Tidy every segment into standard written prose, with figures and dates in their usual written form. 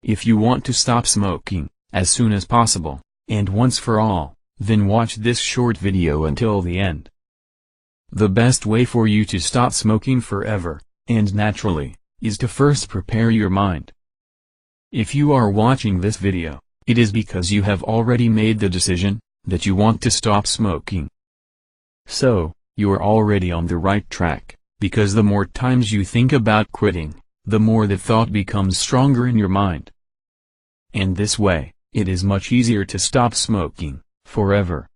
If you want to stop smoking, as soon as possible, and once for all, then watch this short video until the end. The best way for you to stop smoking forever, and naturally, is to first prepare your mind. If you are watching this video, it is because you have already made the decision that you want to stop smoking. So, you are already on the right track, because the more times you think about quitting, the more the thought becomes stronger in your mind. And this way, it is much easier to stop smoking forever.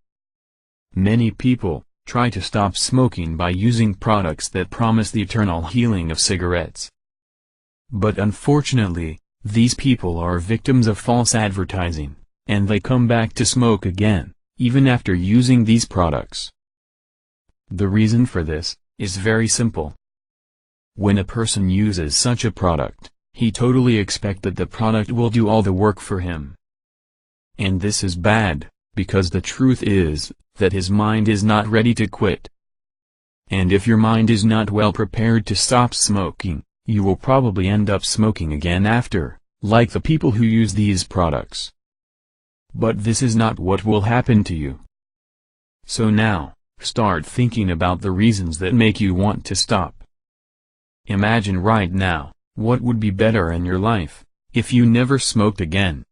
Many people try to stop smoking by using products that promise the eternal healing of cigarettes. But unfortunately, these people are victims of false advertising, and they come back to smoke again, even after using these products. The reason for this is very simple. When a person uses such a product, he totally expects that the product will do all the work for him. And this is bad, because the truth is that his mind is not ready to quit. And if your mind is not well prepared to stop smoking, you will probably end up smoking again after, like the people who use these products. But this is not what will happen to you. So now, start thinking about the reasons that make you want to stop. Imagine right now, what would be better in your life, if you never smoked again.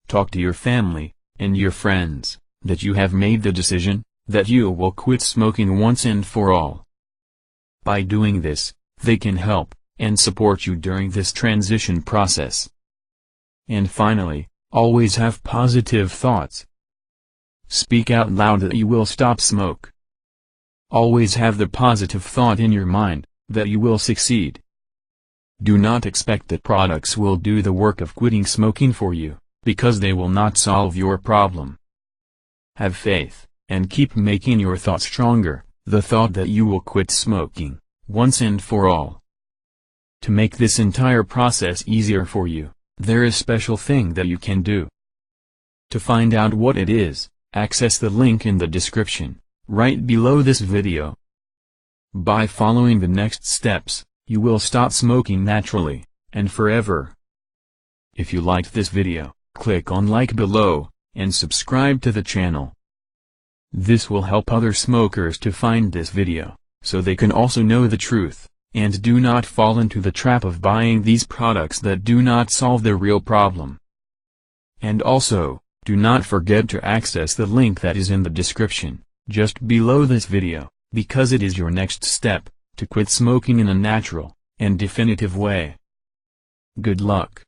Talk to your family, and your friends, that you have made the decision, that you will quit smoking once and for all. By doing this, they can help and support you during this transition process. And finally, always have positive thoughts. Speak out loud that you will stop smoke. Always have the positive thought in your mind, that you will succeed. Do not expect that products will do the work of quitting smoking for you, because they will not solve your problem. Have faith, and keep making your thought stronger, the thought that you will quit smoking, once and for all. To make this entire process easier for you, there is a special thing that you can do. To find out what it is, access the link in the description, right below this video. By following the next steps, you will stop smoking naturally, and forever. If you liked this video, click on like below, and subscribe to the channel. This will help other smokers to find this video, so they can also know the truth, and do not fall into the trap of buying these products that do not solve the real problem. And also, do not forget to access the link that is in the description, just below this video, because it is your next step, to quit smoking in a natural and definitive way. Good luck.